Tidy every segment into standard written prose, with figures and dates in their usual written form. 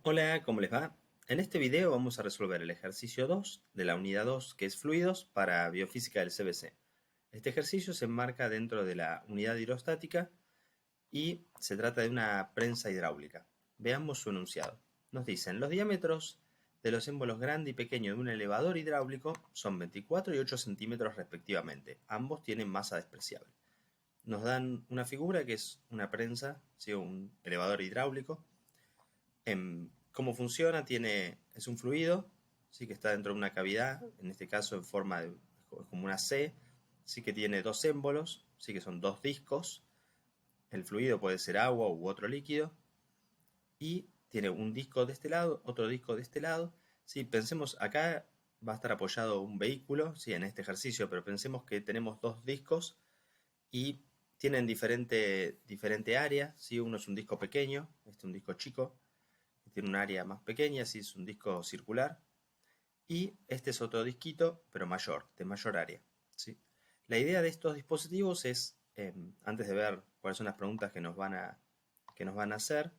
Hola, ¿cómo les va? En este video vamos a resolver el ejercicio 2 de la unidad 2, que es fluidos, para biofísica del CBC. Este ejercicio se enmarca dentro de la unidad hidrostática y se trata de una prensa hidráulica. Veamos su enunciado. Nos dicen, los diámetros de los émbolos grande y pequeño de un elevador hidráulico son 24 y 8 centímetros respectivamente. Ambos tienen masa despreciable. Nos dan una figura que es una prensa, ¿sí? Un elevador hidráulico. ¿Cómo funciona? Es un fluido, ¿sí? Que está dentro de una cavidad, en este caso en forma de como una C, ¿sí? Que tiene dos émbolos, ¿sí? Que son dos discos. El fluido puede ser agua u otro líquido. Y tiene un disco de este lado, otro disco de este lado. ¿Sí? Pensemos, acá va a estar apoyado un vehículo, ¿sí? En este ejercicio, pero pensemos que tenemos dos discos y tienen diferente área, ¿sí? Uno es un disco pequeño, este es un disco chico, tiene un área más pequeña, así es un disco circular. Y este es otro disquito, pero mayor, de mayor área, ¿sí? La idea de estos dispositivos es, antes de ver cuáles son las preguntas que nos van a hacer,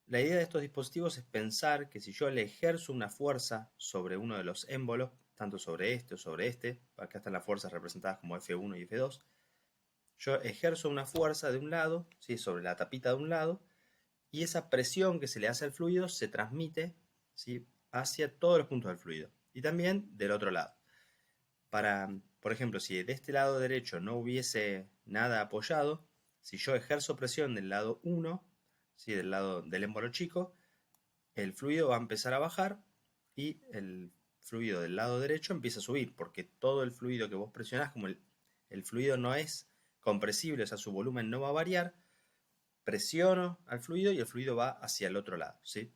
la idea de estos dispositivos es pensar que si yo le ejerzo una fuerza sobre uno de los émbolos, tanto sobre este o sobre este, acá están las fuerzas representadas como F1 y F2, yo ejerzo una fuerza de un lado, ¿sí? Sobre la tapita de un lado, y esa presión que se le hace al fluido se transmite, ¿sí? Hacia todos los puntos del fluido y también del otro lado. Por ejemplo, si de este lado derecho no hubiese nada apoyado, si yo ejerzo presión del lado 1, ¿sí? Del lado del émbolo chico, el fluido va a empezar a bajar y el fluido del lado derecho empieza a subir, porque todo el fluido que vos presionás, como el fluido no es compresible, o sea, su volumen no va a variar, presiono al fluido y el fluido va hacia el otro lado, ¿sí?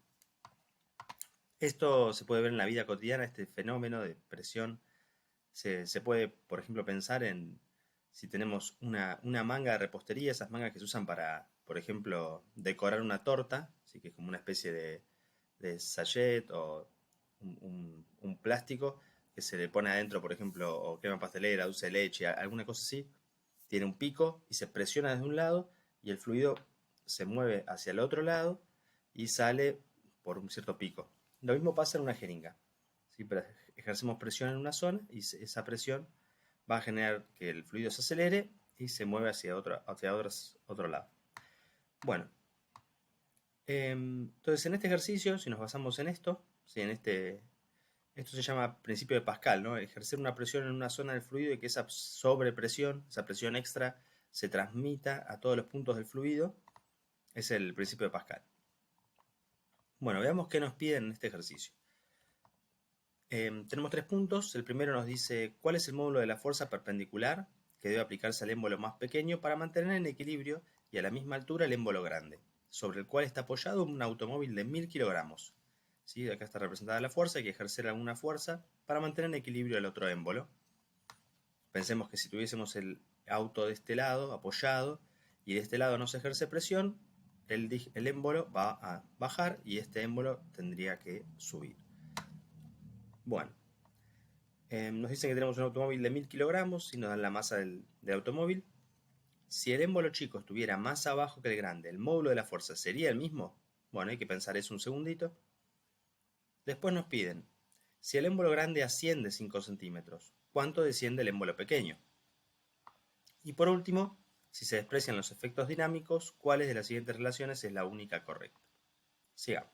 Esto se puede ver en la vida cotidiana, este fenómeno de presión. Se puede, por ejemplo, pensar en si tenemos una manga de repostería, esas mangas que se usan para, por ejemplo, decorar una torta, ¿sí? Que es como una especie de sachet o un plástico que se le pone adentro, por ejemplo, o crema pastelera, dulce de leche, alguna cosa así. Tiene un pico y se presiona desde un lado y el fluido se mueve hacia el otro lado y sale por un cierto pico. Lo mismo pasa en una jeringa. ¿Sí? Ejercemos presión en una zona y esa presión va a generar que el fluido se acelere y se mueve hacia otro lado. Bueno, entonces en este ejercicio, si nos basamos en esto, ¿sí? Esto se llama principio de Pascal, ¿no? Ejercer una presión en una zona del fluido y que esa sobrepresión, esa presión extra, se transmita a todos los puntos del fluido, es el principio de Pascal. Bueno, veamos qué nos piden en este ejercicio. Tenemos tres puntos. El primero nos dice cuál es el módulo de la fuerza perpendicular que debe aplicarse al émbolo más pequeño para mantener en equilibrio y a la misma altura el émbolo grande, sobre el cual está apoyado un automóvil de 1000 kilogramos. ¿Sí? Acá está representada la fuerza, hay que ejercer alguna fuerza para mantener en equilibrio el otro émbolo. Pensemos que si tuviésemos el auto de este lado apoyado y de este lado no se ejerce presión, el émbolo va a bajar y este émbolo tendría que subir. Bueno, nos dicen que tenemos un automóvil de 1000 kilogramos y nos dan la masa del automóvil. Si el émbolo chico estuviera más abajo que el grande, ¿el módulo de la fuerza sería el mismo? Bueno, hay que pensar eso un segundito. Después nos piden, si el émbolo grande asciende 5 centímetros, ¿cuánto desciende el émbolo pequeño? Y por último, si se desprecian los efectos dinámicos, ¿cuáles de las siguientes relaciones es la única correcta? Sigamos.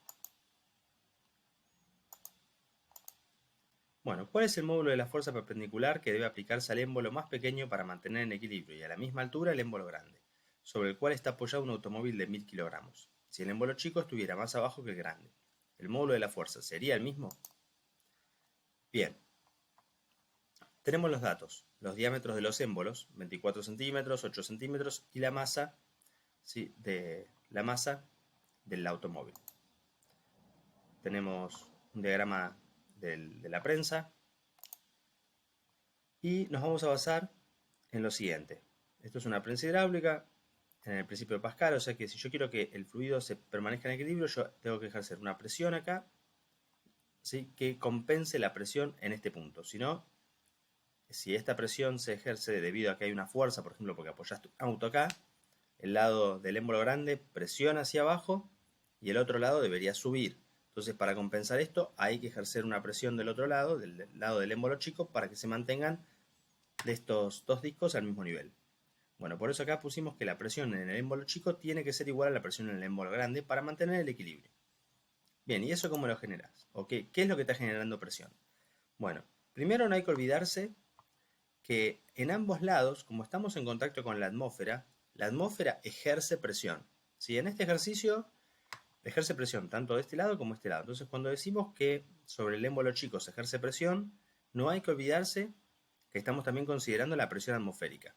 Bueno, ¿cuál es el módulo de la fuerza perpendicular que debe aplicarse al émbolo más pequeño para mantener en equilibrio y a la misma altura el émbolo grande, sobre el cual está apoyado un automóvil de 1000 kilogramos? Si el émbolo chico estuviera más abajo que el grande, ¿el módulo de la fuerza sería el mismo? Bien, tenemos los datos, los diámetros de los émbolos, 24 centímetros, 8 centímetros y la masa, ¿sí? La masa del automóvil. Tenemos un diagrama de la prensa y nos vamos a basar en lo siguiente. Esto es una prensa hidráulica en el principio de Pascal, o sea que si yo quiero que el fluido se permanezca en equilibrio, yo tengo que ejercer una presión acá, ¿sí? Que compense la presión en este punto. Si no, si esta presión se ejerce debido a que hay una fuerza, por ejemplo, porque apoyas tu auto acá, el lado del émbolo grande presiona hacia abajo y el otro lado debería subir. Entonces, para compensar esto, hay que ejercer una presión del otro lado, del lado del émbolo chico, para que se mantengan de estos dos discos al mismo nivel. Bueno, por eso acá pusimos que la presión en el émbolo chico tiene que ser igual a la presión en el émbolo grande para mantener el equilibrio. Bien, ¿y eso cómo lo generas? ¿O qué es lo que está generando presión? Bueno, primero no hay que olvidarse que en ambos lados, como estamos en contacto con la atmósfera ejerce presión. ¿Sí? En este ejercicio ejerce presión tanto de este lado como de este lado. Entonces, cuando decimos que sobre el émbolo chico se ejerce presión, no hay que olvidarse que estamos también considerando la presión atmosférica.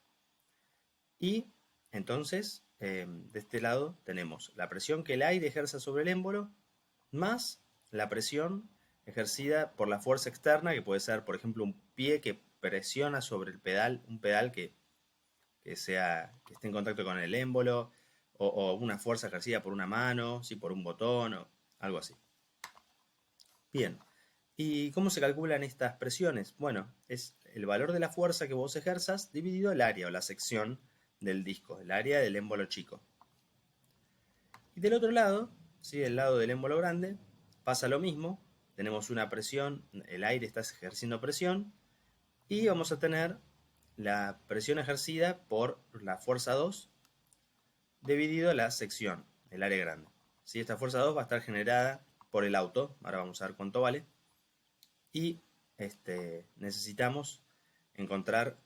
Y entonces, de este lado tenemos la presión que el aire ejerce sobre el émbolo, más la presión ejercida por la fuerza externa, que puede ser, por ejemplo, un pie que presiona sobre el pedal, un pedal que esté en contacto con el émbolo, o una fuerza ejercida por una mano, ¿sí? Por un botón, o algo así. Bien, ¿y cómo se calculan estas presiones? Bueno, es el valor de la fuerza que vos ejerzas dividido el área o la sección del disco, el área del émbolo chico. Y del otro lado, ¿sí? Del lado del émbolo grande, pasa lo mismo. Tenemos una presión, el aire está ejerciendo presión, y vamos a tener la presión ejercida por la fuerza 2 dividido la sección, el área grande. ¿Sí? Esta fuerza 2 va a estar generada por el auto, ahora vamos a ver cuánto vale, y necesitamos encontrar,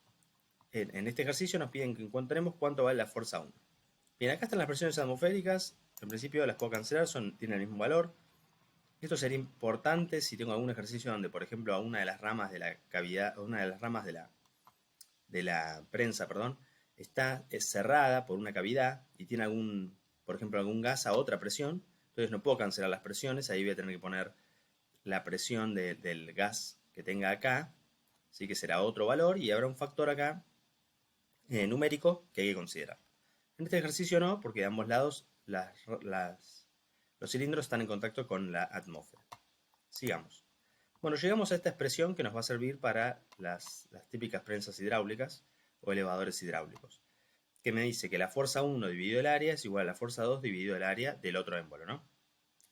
en este ejercicio nos piden que encontremos cuánto vale la fuerza 1. Bien, acá están las presiones atmosféricas, en principio las puedo cancelar, tienen el mismo valor. Esto sería importante si tengo algún ejercicio donde, por ejemplo, a una de las ramas de la cavidad, una de las ramas de la prensa, perdón, está cerrada por una cavidad y tiene por ejemplo, algún gas a otra presión, entonces no puedo cancelar las presiones, ahí voy a tener que poner la presión del gas que tenga acá, así que será otro valor y habrá un factor acá numérico que hay que considerar. En este ejercicio no, porque de ambos lados los cilindros están en contacto con la atmósfera. Sigamos. Bueno, llegamos a esta expresión que nos va a servir para las típicas prensas hidráulicas o elevadores hidráulicos, que me dice que la fuerza 1 dividido el área es igual a la fuerza 2 dividido el área del otro émbolo, ¿no?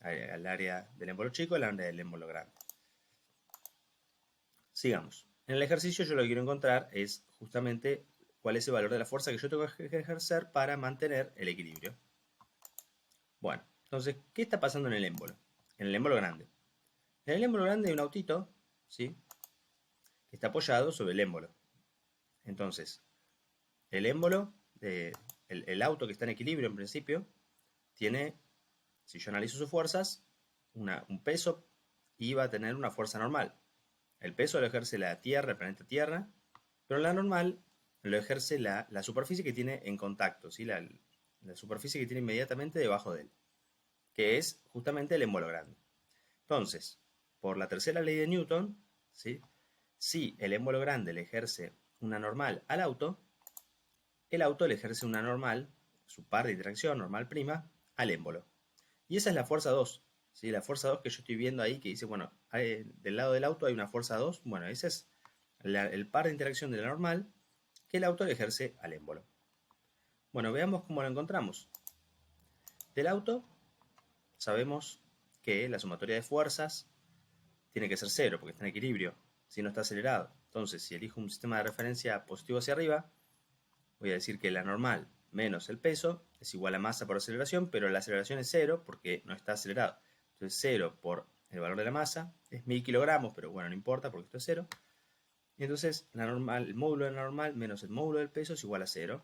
El área del émbolo chico, el área del émbolo grande. Sigamos. En el ejercicio yo lo que quiero encontrar es justamente cuál es el valor de la fuerza que yo tengo que ejercer para mantener el equilibrio. Bueno, entonces, ¿qué está pasando en el émbolo? En el émbolo grande. En el émbolo grande hay un autito, ¿sí? Que está apoyado sobre el émbolo. Entonces, el émbolo, el auto que está en equilibrio en principio, tiene, si yo analizo sus fuerzas, un peso y va a tener una fuerza normal. El peso lo ejerce la Tierra, el planeta Tierra, pero la normal lo ejerce la superficie que tiene en contacto, ¿sí? La superficie que tiene inmediatamente debajo de él, que es justamente el émbolo grande. Entonces, por la tercera ley de Newton, ¿sí? Si el émbolo grande le ejerce una normal al auto, el auto le ejerce una normal, su par de interacción, normal prima, al émbolo. Y esa es la fuerza 2. ¿Sí? La fuerza 2 que yo estoy viendo ahí, que dice, bueno, del lado del auto hay una fuerza 2. Bueno, ese es el par de interacción de la normal que el auto le ejerce al émbolo. Bueno, veamos cómo lo encontramos. Del auto sabemos que la sumatoria de fuerzas tiene que ser 0 porque está en equilibrio, si no está acelerado. Entonces, si elijo un sistema de referencia positivo hacia arriba, voy a decir que la normal menos el peso es igual a masa por aceleración, pero la aceleración es 0 porque no está acelerado. Entonces 0 por el valor de la masa es 1000 kilogramos, pero bueno, no importa porque esto es 0. Y entonces el módulo de la normal menos el módulo del peso es igual a 0.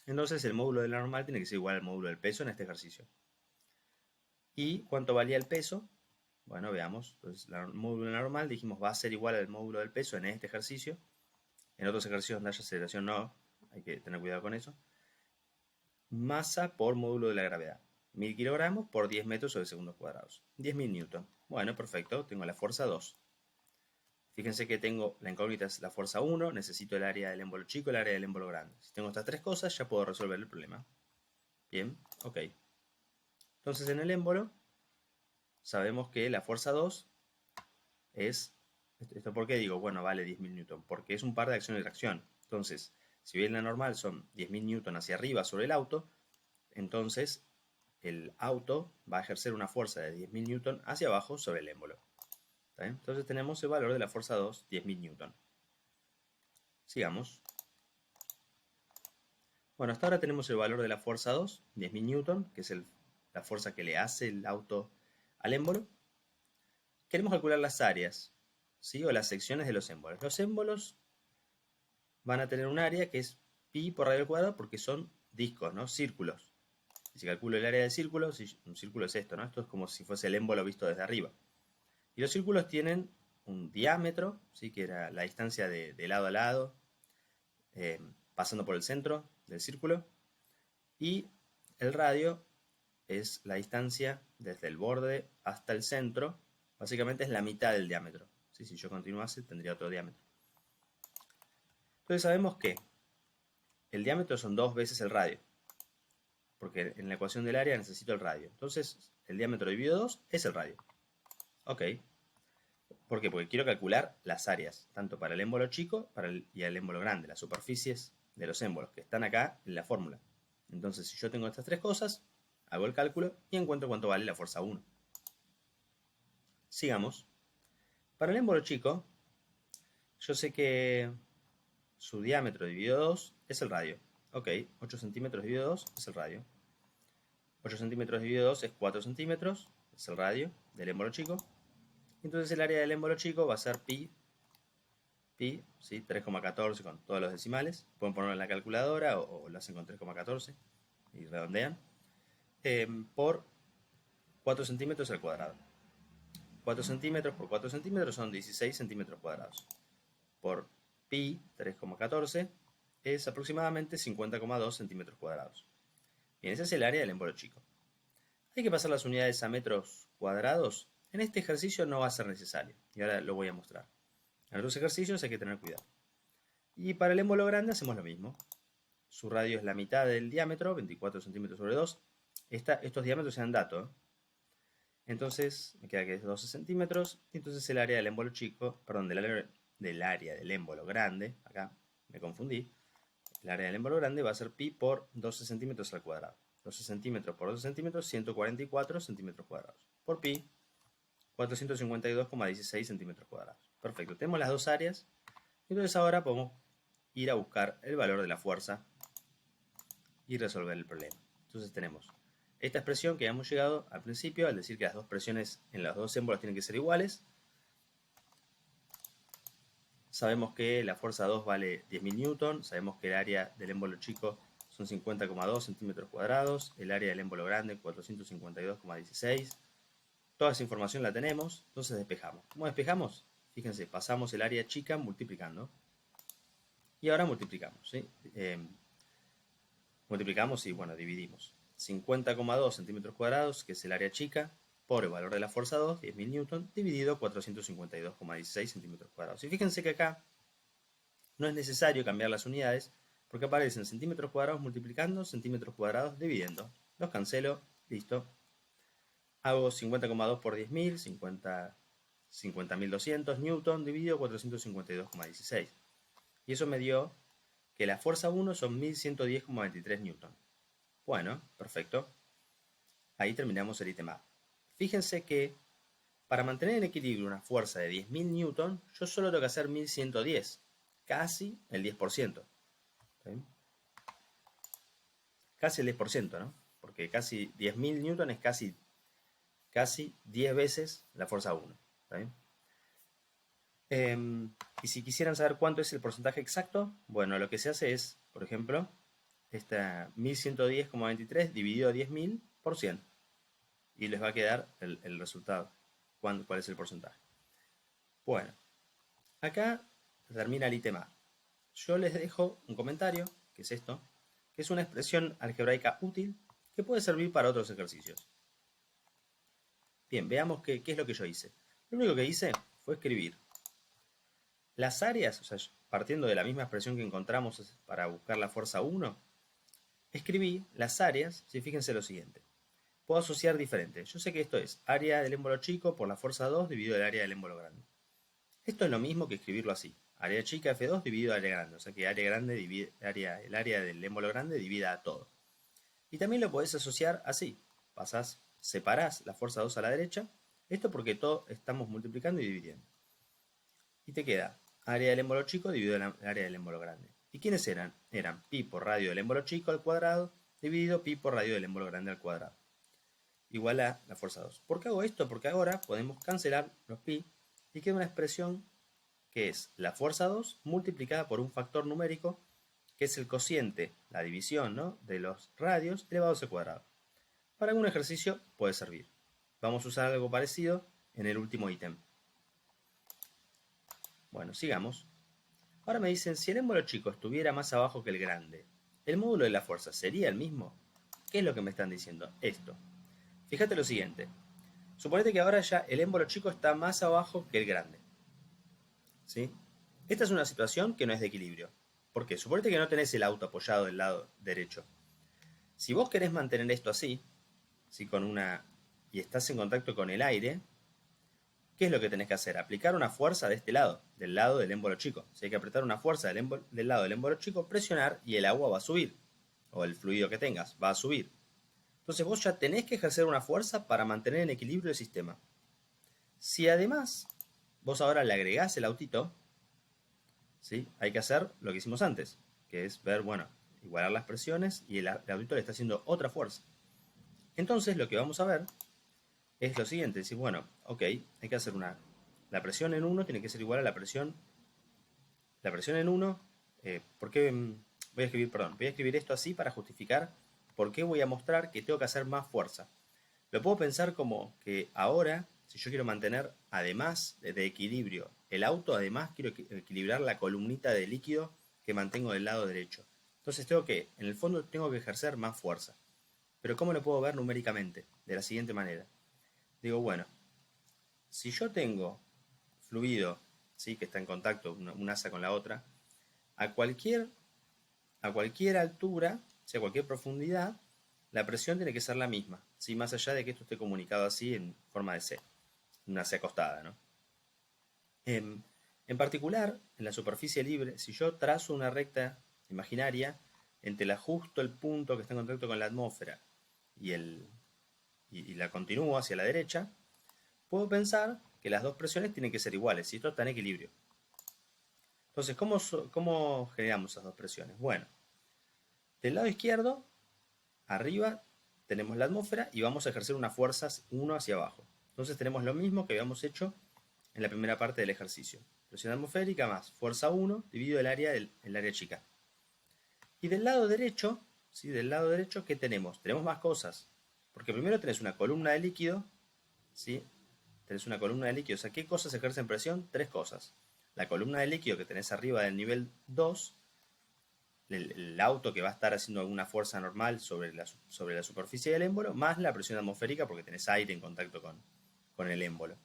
Entonces el módulo de la normal tiene que ser igual al módulo del peso en este ejercicio. ¿Y cuánto valía el peso? Bueno, veamos. Entonces el módulo de la normal dijimos va a ser igual al módulo del peso en este ejercicio. En otros ejercicios donde haya aceleración no, hay que tener cuidado con eso. Masa por módulo de la gravedad. 1000 kilogramos por 10 metros sobre segundos cuadrados. 10.000 newton. Bueno, perfecto. Tengo la fuerza 2. Fíjense que tengo, la incógnita es la fuerza 1, necesito el área del émbolo chico, el área del émbolo grande. Si tengo estas tres cosas, ya puedo resolver el problema. Bien, ok. Entonces en el émbolo, sabemos que la fuerza 2 es, ¿esto por qué digo? Bueno, vale 10.000 newton, porque es un par de acción y reacción. Entonces, si bien la normal son 10.000 newton hacia arriba sobre el auto, entonces el auto va a ejercer una fuerza de 10.000 newton hacia abajo sobre el émbolo. ¿Está bien? Entonces tenemos el valor de la fuerza 2, 10.000 newton. Sigamos. Bueno, hasta ahora tenemos el valor de la fuerza 2, 10.000 newton, que es la fuerza que le hace el auto al émbolo. Queremos calcular las áreas, ¿sí? O las secciones de los émbolos. Los émbolos van a tener un área que es pi por radio al cuadrado porque son discos, ¿no? Círculos. Y si calculo el área del círculo, un círculo es esto, ¿no? Esto es como si fuese el émbolo visto desde arriba. Y los círculos tienen un diámetro, ¿sí? Que era la distancia de lado a lado, pasando por el centro del círculo. Y el radio es la distancia desde el borde hasta el centro. Básicamente es la mitad del diámetro. ¿Sí? Si yo continuase, tendría otro diámetro. Entonces sabemos que el diámetro son 2 veces el radio, porque en la ecuación del área necesito el radio. Entonces el diámetro dividido 2 es el radio. Ok. ¿Por qué? Porque quiero calcular las áreas, tanto para el émbolo chico y el émbolo grande, las superficies de los émbolos, que están acá en la fórmula. Entonces, si yo tengo estas tres cosas, hago el cálculo y encuentro cuánto vale la fuerza 1. Sigamos. Para el émbolo chico, yo sé que su diámetro dividido 2 es el radio. Ok, 8 centímetros dividido 2 es el radio. 8 centímetros dividido 2 es 4 centímetros, es el radio del émbolo chico. Entonces el área del émbolo chico va a ser pi, ¿sí? 3,14 con todos los decimales. Pueden ponerlo en la calculadora o lo hacen con 3,14 y redondean. Por 4 centímetros al cuadrado. 4 centímetros por 4 centímetros son 16 centímetros cuadrados. Por pi, 3,14, es aproximadamente 50,2 centímetros cuadrados. Bien, ese es el área del émbolo chico. Hay que pasar las unidades a metros cuadrados. En este ejercicio no va a ser necesario, y ahora lo voy a mostrar. En otros ejercicios hay que tener cuidado. Y para el émbolo grande hacemos lo mismo. Su radio es la mitad del diámetro, 24 centímetros sobre 2. Estos diámetros se dan dato. Entonces me queda que es 12 centímetros. Y entonces el área del émbolo chico, perdón, del área del émbolo grande, acá me confundí. El área del émbolo grande va a ser pi por 12 centímetros al cuadrado. 12 centímetros por 12 centímetros, 144 centímetros cuadrados. Por pi, 452,16 centímetros cuadrados. Perfecto, tenemos las dos áreas. Entonces ahora podemos ir a buscar el valor de la fuerza y resolver el problema. Entonces tenemos esta expresión que hemos llegado al principio al decir que las dos presiones en los dos émbolos tienen que ser iguales. Sabemos que la fuerza 2 vale 10.000 newton, sabemos que el área del émbolo chico son 50,2 centímetros cuadrados, el área del émbolo grande 452,16. Toda esa información la tenemos, entonces despejamos. ¿Cómo despejamos? Fíjense, pasamos el área chica multiplicando. Y ahora multiplicamos, ¿sí? Multiplicamos y, bueno, dividimos. 50,2 centímetros cuadrados, que es el área chica, por el valor de la fuerza 2, 10.000 newton, dividido 452,16 centímetros cuadrados. Y fíjense que acá no es necesario cambiar las unidades, porque aparecen centímetros cuadrados multiplicando, centímetros cuadrados dividiendo. Los cancelo, listo. Hago 50,2 por 10.000, 50.200 newton, dividido 452,16. Y eso me dio que la fuerza 1 son 1.110,23 newton. Bueno, perfecto. Ahí terminamos el ítem A. Fíjense que para mantener en equilibrio una fuerza de 10.000 newton, yo solo tengo que hacer 1.110, casi el 10%. ¿Sí? Casi el 10%, ¿no? Porque casi 10.000 newton es casi 10 veces la fuerza 1. ¿Sí? Y si quisieran saber cuánto es el porcentaje exacto, bueno, lo que se hace es, por ejemplo, esta 1110,23 dividido a 10.000 por 100. Y les va a quedar el resultado. ¿Cuál es el porcentaje? Bueno, acá termina el ítem A. Yo les dejo un comentario, que es esto, que es una expresión algebraica útil que puede servir para otros ejercicios. Bien, veamos qué es lo que yo hice. Lo único que hice fue escribir las áreas, o sea, partiendo de la misma expresión que encontramos para buscar la fuerza 1, escribí las áreas, si fíjense lo siguiente. Puedo asociar diferentes. Yo sé que esto es área del émbolo chico por la fuerza 2 dividido el área del émbolo grande. Esto es lo mismo que escribirlo así. Área chica F2 dividido área grande. O sea que área grande divide, el área del émbolo grande divida a todo. Y también lo podés asociar así. separás la fuerza 2 a la derecha. Esto porque todo estamos multiplicando y dividiendo. Y te queda área del émbolo chico dividido en el área del émbolo grande. ¿Y quiénes eran? Eran pi por radio del émbolo chico al cuadrado dividido pi por radio del émbolo grande al cuadrado. Igual a la fuerza 2. ¿Por qué hago esto? Porque ahora podemos cancelar los pi y queda una expresión que es la fuerza 2 multiplicada por un factor numérico que es el cociente, la división, ¿no?, de los radios elevado a c cuadrado. Para algún ejercicio puede servir. Vamos a usar algo parecido en el último ítem. Bueno, sigamos. Ahora me dicen, si el émbolo chico estuviera más abajo que el grande, ¿el módulo de la fuerza sería el mismo? ¿Qué es lo que me están diciendo? Esto. Fíjate lo siguiente. Suponete que ahora ya el émbolo chico está más abajo que el grande. ¿Sí? Esta es una situación que no es de equilibrio. ¿Por qué? Suponete que no tenés el auto apoyado del lado derecho. Si vos querés mantener esto así, ¿sí?, y estás en contacto con el aire, ¿qué es lo que tenés que hacer? Aplicar una fuerza de este lado, del lado del émbolo chico. Si hay que apretar una fuerza del lado del émbolo chico, presionar y el agua va a subir. O el fluido que tengas va a subir. Entonces vos ya tenés que ejercer una fuerza para mantener en equilibrio el sistema. Si además vos ahora le agregás el autito, ¿sí?, hay que hacer lo que hicimos antes, que es ver, bueno, igualar las presiones y el autito le está haciendo otra fuerza. Entonces lo que vamos a ver es lo siguiente, decir, bueno, ok, hay que hacer la presión en 1 tiene que ser igual a la presión en 1, voy a escribir esto así para justificar por qué voy a mostrar que tengo que hacer más fuerza. Lo puedo pensar como que ahora, si yo quiero mantener, además de equilibrio el auto, además quiero equilibrar la columnita de líquido que mantengo del lado derecho. Entonces en el fondo tengo que ejercer más fuerza. Pero ¿cómo lo puedo ver numéricamente? De la siguiente manera. Digo, bueno, si yo tengo fluido, ¿sí?, que está en contacto una asa con la otra, a cualquier altura, o sea, a cualquier profundidad, la presión tiene que ser la misma, ¿sí?, más allá de que esto esté comunicado así en forma de C, una C acostada, ¿no? En particular, en la superficie libre, si yo trazo una recta imaginaria entre justo el punto que está en contacto con la atmósfera y la continúo hacia la derecha, puedo pensar que las dos presiones tienen que ser iguales, y esto está en equilibrio. Entonces, ¿cómo generamos esas dos presiones? Bueno, del lado izquierdo, arriba, tenemos la atmósfera y vamos a ejercer unas fuerzas uno hacia abajo. Entonces tenemos lo mismo que habíamos hecho en la primera parte del ejercicio. Presión atmosférica más fuerza 1 dividido el área chica. Y del lado derecho, ¿sí?, del lado derecho, ¿qué tenemos? Tenemos más cosas. Porque primero tenés una columna de líquido, ¿sí? Tenés una columna de líquido. O sea, ¿qué cosas ejercen presión? Tres cosas. La columna de líquido que tenés arriba del nivel 2, el auto que va a estar haciendo alguna fuerza normal sobre la superficie del émbolo, más la presión atmosférica porque tenés aire en contacto con el émbolo.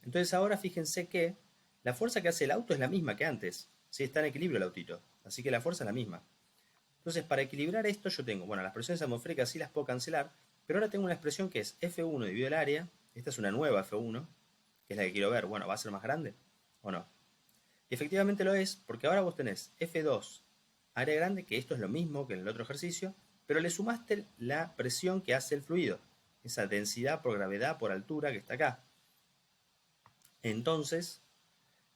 Entonces ahora fíjense que la fuerza que hace el auto es la misma que antes. Sí, está en equilibrio el autito, así que la fuerza es la misma. Entonces, para equilibrar esto yo tengo, bueno, las presiones atmosféricas sí las puedo cancelar, pero ahora tengo una expresión que es F1 dividido el área. Esta es una nueva F1, que es la que quiero ver. Bueno, ¿va a ser más grande o no? Y efectivamente lo es, porque ahora vos tenés F2 área grande, que esto es lo mismo que en el otro ejercicio, pero le sumaste la presión que hace el fluido, esa densidad por gravedad por altura que está acá. Entonces,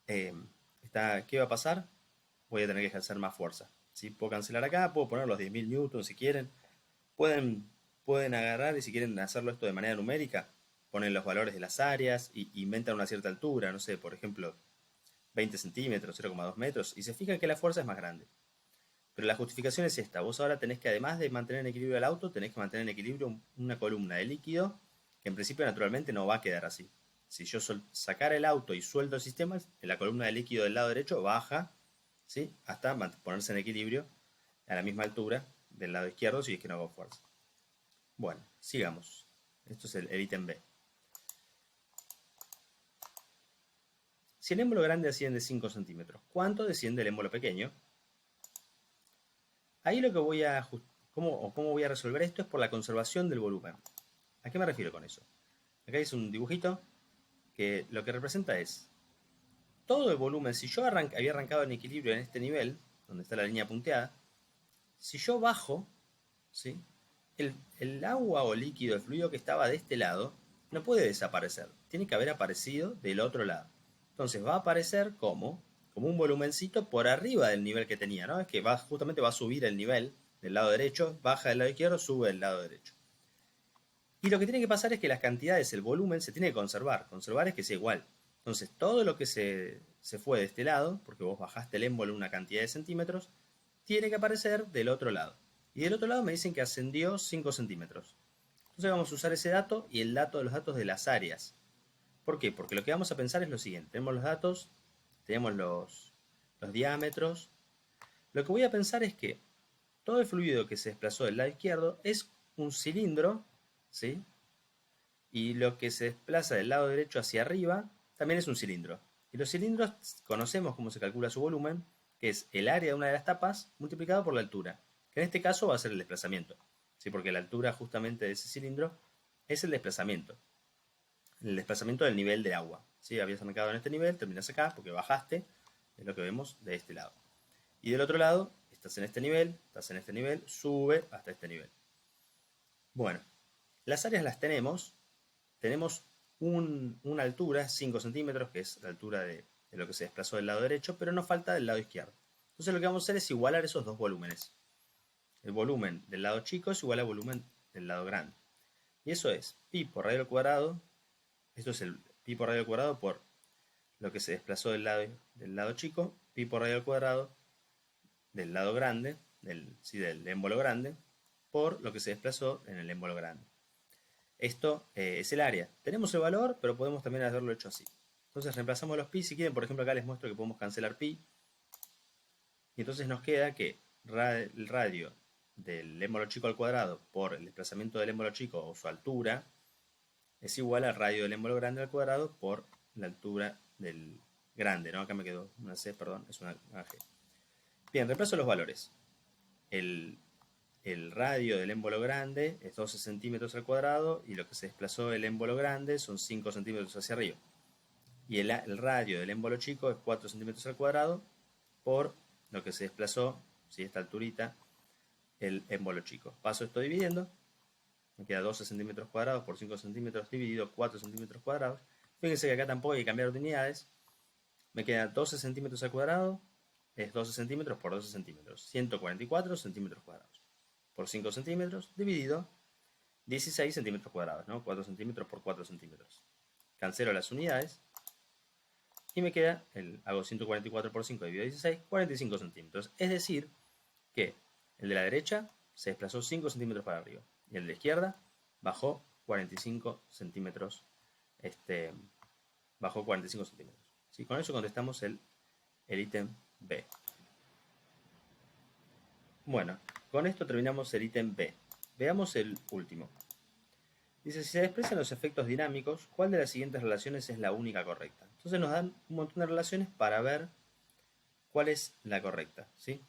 ¿qué va a pasar? Voy a tener que ejercer más fuerza. ¿Sí? Puedo cancelar acá, puedo poner los 10.000 newtons si quieren. Pueden agarrar y si quieren hacerlo esto de manera numérica, ponen los valores de las áreas y inventan una cierta altura, no sé, por ejemplo, 20 centímetros, 0,2 metros, y se fijan que la fuerza es más grande. Pero la justificación es esta. Vos ahora tenés que, además de mantener en equilibrio el auto, tenés que mantener en equilibrio una columna de líquido que en principio naturalmente no va a quedar así. Si yo sacara el auto y suelto el sistema, la columna de líquido del lado derecho baja, ¿sí?, hasta ponerse en equilibrio a la misma altura del lado izquierdo si es que no hago fuerza. Bueno, sigamos. Esto es el ítem B. Si el émbolo grande asciende 5 centímetros, ¿cuánto desciende el émbolo pequeño? Ahí lo que cómo voy a resolver esto es por la conservación del volumen. ¿A qué me refiero con eso? Acá es un dibujito que lo que representa es todo el volumen. Si yo había arrancado en equilibrio en este nivel, donde está la línea punteada, si yo bajo, ¿sí?, el agua o líquido, el fluido que estaba de este lado, no puede desaparecer. Tiene que haber aparecido del otro lado. Entonces va a aparecer como un volumencito por arriba del nivel que tenía, ¿no? Es que justamente va a subir el nivel del lado derecho, baja del lado izquierdo, sube del lado derecho. Y lo que tiene que pasar es que las cantidades, el volumen, se tiene que conservar. Conservar es que sea igual. Entonces, todo lo que se fue de este lado, porque vos bajaste el émbolo una cantidad de centímetros, tiene que aparecer del otro lado. Y del otro lado me dicen que ascendió 5 centímetros. Entonces vamos a usar ese dato y el dato de los datos de las áreas. ¿Por qué? Porque lo que vamos a pensar es lo siguiente. Tenemos los datos, tenemos los diámetros. Lo que voy a pensar es que todo el fluido que se desplazó del lado izquierdo es un cilindro, ¿sí? Y lo que se desplaza del lado derecho hacia arriba también es un cilindro. Y los cilindros conocemos cómo se calcula su volumen, que es el área de una de las tapas multiplicado por la altura, que en este caso va a ser el desplazamiento, ¿sí? Porque la altura justamente de ese cilindro es el desplazamiento del nivel de agua. ¿Sí? Habías arrancado en este nivel, terminas acá porque bajaste, es lo que vemos de este lado. Y del otro lado, estás en este nivel, sube hasta este nivel. Bueno, las áreas las tenemos una altura, 5 centímetros, que es la altura de lo que se desplazó del lado derecho, pero nos falta del lado izquierdo. Entonces lo que vamos a hacer es igualar esos dos volúmenes. El volumen del lado chico es igual al volumen del lado grande. Y eso es pi por radio al cuadrado, esto es el pi por radio al cuadrado por lo que se desplazó del lado chico, pi por radio al cuadrado del lado grande, del émbolo grande, por lo que se desplazó en el émbolo grande. Esto es el área. Tenemos el valor, pero podemos también haberlo hecho así. Entonces reemplazamos los pi. Si quieren, por ejemplo, acá les muestro que podemos cancelar pi. Y entonces nos queda que el radio del émbolo chico al cuadrado por el desplazamiento del émbolo chico o su altura es igual al radio del émbolo grande al cuadrado por la altura del grande, ¿no? Acá me quedó una C, perdón, es una G. Bien, reemplazo los valores. El radio del émbolo grande es 12 centímetros al cuadrado y lo que se desplazó el émbolo grande son 5 centímetros hacia arriba. Y el radio del émbolo chico es 4 centímetros al cuadrado por lo que se desplazó, si esta alturita, el émbolo chico. Paso esto dividiendo, me queda 12 centímetros cuadrados por 5 centímetros dividido 4 centímetros cuadrados. Fíjense que acá tampoco hay que cambiar de unidades. Me queda 12 centímetros al cuadrado, es 12 centímetros por 12 centímetros, 144 centímetros cuadrados. Por 5 centímetros dividido 16 centímetros cuadrados, ¿no? 4 centímetros por 4 centímetros. Cancelo las unidades y me queda, hago 144 por 5 dividido 16, 45 centímetros. Es decir, que el de la derecha se desplazó 5 centímetros para arriba y el de la izquierda bajó 45 centímetros. Bajó 45 centímetros. ¿Sí? Con eso contestamos el ítem B. Bueno, con esto terminamos el ítem B. Veamos el último. Dice, si se expresan los efectos dinámicos, ¿cuál de las siguientes relaciones es la única correcta? Entonces nos dan un montón de relaciones para ver cuál es la correcta, ¿sí?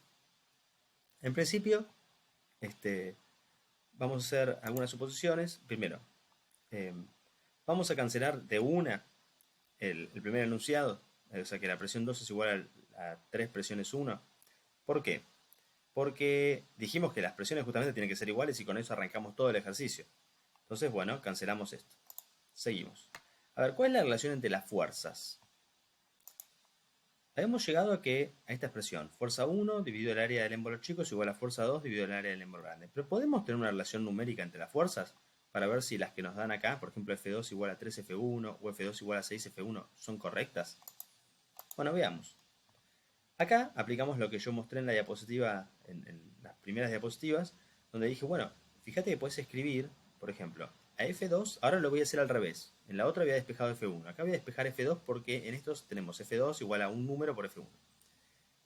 En principio, vamos a hacer algunas suposiciones. Primero, vamos a cancelar de una el primer enunciado, o sea que la presión 2 es igual a 3 presiones 1. ¿Por qué? Porque dijimos que las presiones justamente tienen que ser iguales y con eso arrancamos todo el ejercicio. Entonces, bueno, cancelamos esto. Seguimos. A ver, ¿cuál es la relación entre las fuerzas? Habíamos llegado a esta expresión, fuerza 1 dividido el área del émbolo chico es igual a fuerza 2 dividido el área del émbolo grande. Pero ¿podemos tener una relación numérica entre las fuerzas? Para ver si las que nos dan acá, por ejemplo F2 igual a 3F1 o F2 igual a 6F1, son correctas. Bueno, veamos. Acá aplicamos lo que yo mostré en la diapositiva, en las primeras diapositivas, donde dije, bueno, fíjate que puedes escribir, por ejemplo, a F2, ahora lo voy a hacer al revés. En la otra había despejado F1. Acá voy a despejar F2 porque en estos tenemos F2 igual a un número por F1.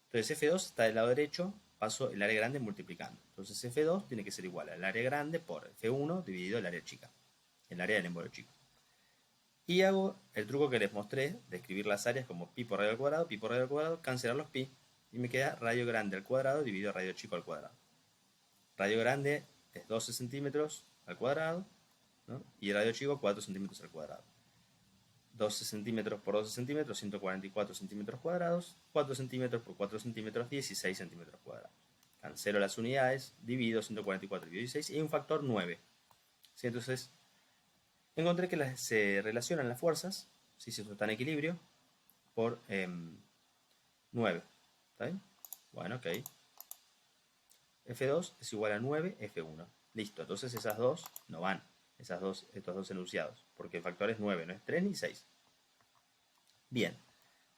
Entonces F2 está del lado derecho, paso el área grande multiplicando. Entonces F2 tiene que ser igual al área grande por F1 dividido el área chica, el área del émbolo chico. Y hago el truco que les mostré de escribir las áreas como pi por radio al cuadrado, cancelar los pi y me queda radio grande al cuadrado dividido radio chico al cuadrado. Radio grande es 12 centímetros al cuadrado, ¿no? Y radio chico 4 centímetros al cuadrado. 12 centímetros por 12 centímetros, 144 centímetros cuadrados, 4 centímetros por 4 centímetros, 16 centímetros cuadrados. cancelo las unidades, divido 144 dividido 16 y hay un factor 9. ¿Sí? Entonces, encontré que se relacionan las fuerzas, si se está en equilibrio, por 9. ¿Está bien? Bueno, ok. F2 es igual a 9, F1. Listo, entonces esas dos no van, estos dos enunciados, porque el factor es 9, no es 3 ni 6. Bien,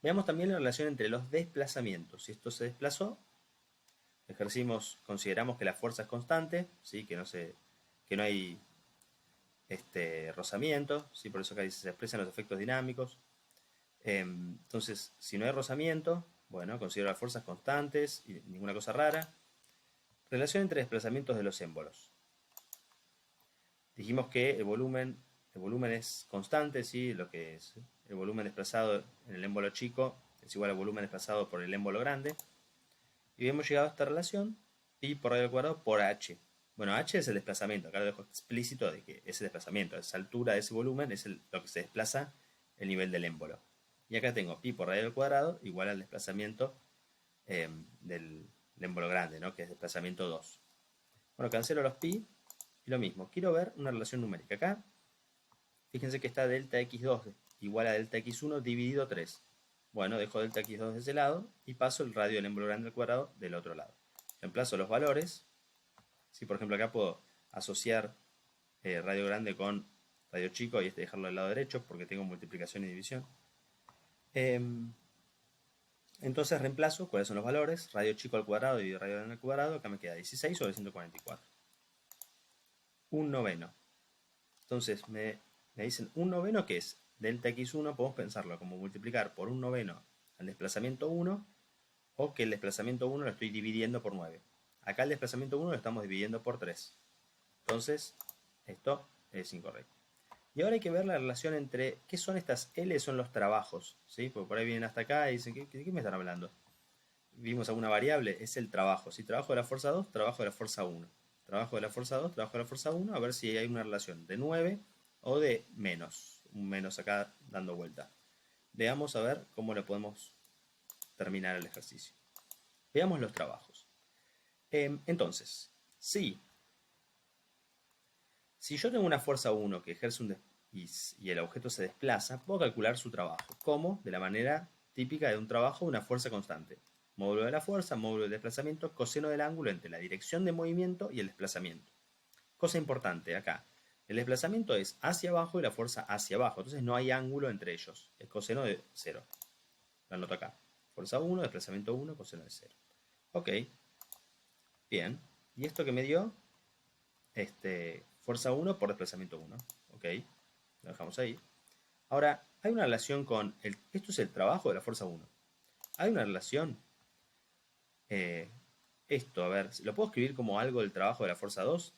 veamos también la relación entre los desplazamientos. Si esto se desplazó, consideramos que la fuerza es constante, ¿sí? que no hay rozamiento, ¿sí? Por eso acá se expresan los efectos dinámicos. Entonces, si no hay rozamiento, bueno, considero las fuerzas constantes y ninguna cosa rara. Relación entre desplazamientos de los émbolos. Dijimos que el volumen es constante, ¿sí? Lo que es el volumen desplazado en el émbolo chico es igual al volumen desplazado por el émbolo grande. Y hemos llegado a esta relación, pi por radio al cuadrado por h. Bueno, h es el desplazamiento, acá lo dejo explícito de que ese desplazamiento, esa altura de ese volumen es lo que se desplaza el nivel del émbolo. Y acá tengo pi por radio al cuadrado igual al desplazamiento del émbolo grande, ¿no? Que es desplazamiento 2. Bueno, cancelo los pi y lo mismo. Quiero ver una relación numérica. Acá, fíjense que está delta x2 igual a delta x1 dividido 3. Bueno, dejo delta x2 de ese lado y paso el radio del émbolo grande al cuadrado del otro lado. Reemplazo los valores. Si por ejemplo acá puedo asociar radio grande con radio chico y dejarlo del lado derecho porque tengo multiplicación y división. Entonces reemplazo cuáles son los valores. Radio chico al cuadrado dividido radio grande al cuadrado. Acá me queda 16 sobre 144. Un noveno. Entonces me dicen un noveno, que es delta x1, podemos pensarlo como multiplicar por un noveno al desplazamiento 1, o que el desplazamiento 1 lo estoy dividiendo por 9. Acá el desplazamiento 1 lo estamos dividiendo por 3. Entonces, esto es incorrecto. Y ahora hay que ver la relación entre, ¿qué son estas L? Son los trabajos, ¿sí? Porque por ahí vienen hasta acá y dicen, ¿de qué me están hablando? Vimos alguna variable, es el trabajo. Si trabajo de la fuerza 2, trabajo de la fuerza 1. Trabajo de la fuerza 2, trabajo de la fuerza 1, a ver si hay una relación de 9 o de menos. Un menos acá dando vuelta. Veamos a ver cómo le podemos terminar el ejercicio. Veamos los trabajos. Entonces, si yo tengo una fuerza 1 que ejerce y el objeto se desplaza, puedo calcular su trabajo. ¿Cómo? De la manera típica de un trabajo, una fuerza constante. Módulo de la fuerza, módulo del desplazamiento, coseno del ángulo entre la dirección de movimiento y el desplazamiento. Cosa importante acá, el desplazamiento es hacia abajo y la fuerza hacia abajo, entonces no hay ángulo entre ellos, es coseno de 0. Lo anoto acá, fuerza 1, desplazamiento 1, coseno de 0. Ok, bien, y esto que me dio, fuerza 1 por desplazamiento 1, ok, lo dejamos ahí. Ahora, hay una relación con, esto es el trabajo de la fuerza 1, hay una relación, esto, a ver, ¿lo puedo escribir como algo del trabajo de la fuerza 2?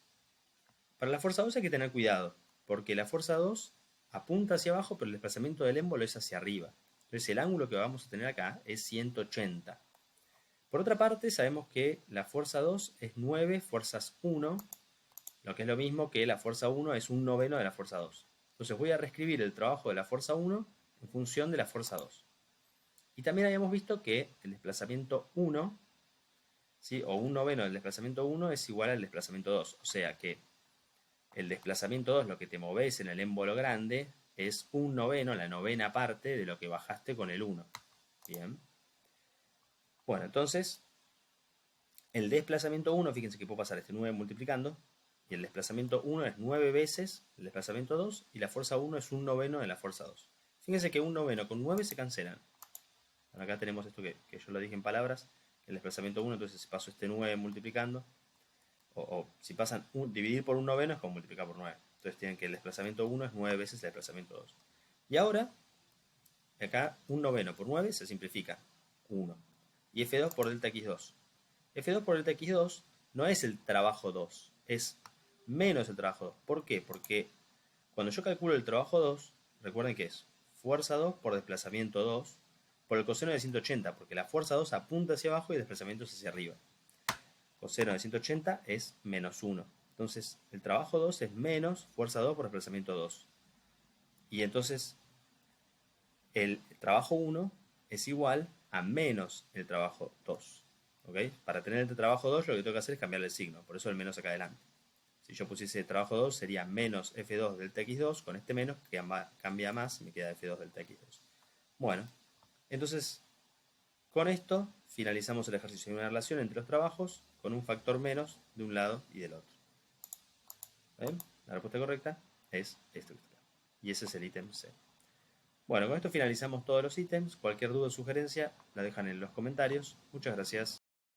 Para la fuerza 2 hay que tener cuidado, porque la fuerza 2 apunta hacia abajo, pero el desplazamiento del émbolo es hacia arriba. Entonces el ángulo que vamos a tener acá es 180. Por otra parte, sabemos que la fuerza 2 es 9 fuerzas 1, lo que es lo mismo que la fuerza 1 es un noveno de la fuerza 2. Entonces voy a reescribir el trabajo de la fuerza 1 en función de la fuerza 2. Y también habíamos visto que el desplazamiento 1, ¿sí? O un noveno del desplazamiento 1 es igual al desplazamiento 2. O sea que el desplazamiento 2, lo que te moves en el émbolo grande, es un noveno, la novena parte de lo que bajaste con el 1. Bien. Bueno, entonces, el desplazamiento 1, fíjense que puedo pasar este 9 multiplicando, y el desplazamiento 1 es 9 veces el desplazamiento 2, y la fuerza 1 es un noveno de la fuerza 2. Fíjense que un noveno con 9 se cancelan. Bueno, acá tenemos esto que yo lo dije en palabras, el desplazamiento 1, entonces paso este 9 multiplicando, o si pasan dividir por un noveno es como multiplicar por 9. Entonces tienen que el desplazamiento 1 es 9 veces el desplazamiento 2. Y ahora, acá un noveno por 9 se simplifica, 1. Y F2 por delta x2. F2 por delta x2 no es el trabajo 2, es menos el trabajo 2. ¿Por qué? Porque cuando yo calculo el trabajo 2, recuerden que es fuerza 2 por desplazamiento 2 por el coseno de 180, porque la fuerza 2 apunta hacia abajo y el desplazamiento es hacia arriba. Coseno de 180 es menos 1. Entonces, el trabajo 2 es menos fuerza 2 por desplazamiento 2. Y entonces, el trabajo 1 es igual a menos el trabajo 2. ¿Ok? Para tener el trabajo 2 lo que tengo que hacer es cambiarle el signo, por eso el menos acá adelante. Si yo pusiese trabajo 2 sería menos F2 del TX2, con este menos que cambia más y me queda F2 del TX2. Bueno, entonces con esto finalizamos el ejercicio de una relación entre los trabajos con un factor menos de un lado y del otro. ¿Ven? La respuesta correcta es esto. Y ese es el ítem C. Bueno, con esto finalizamos todos los ítems. Cualquier duda o sugerencia la dejan en los comentarios. Muchas gracias.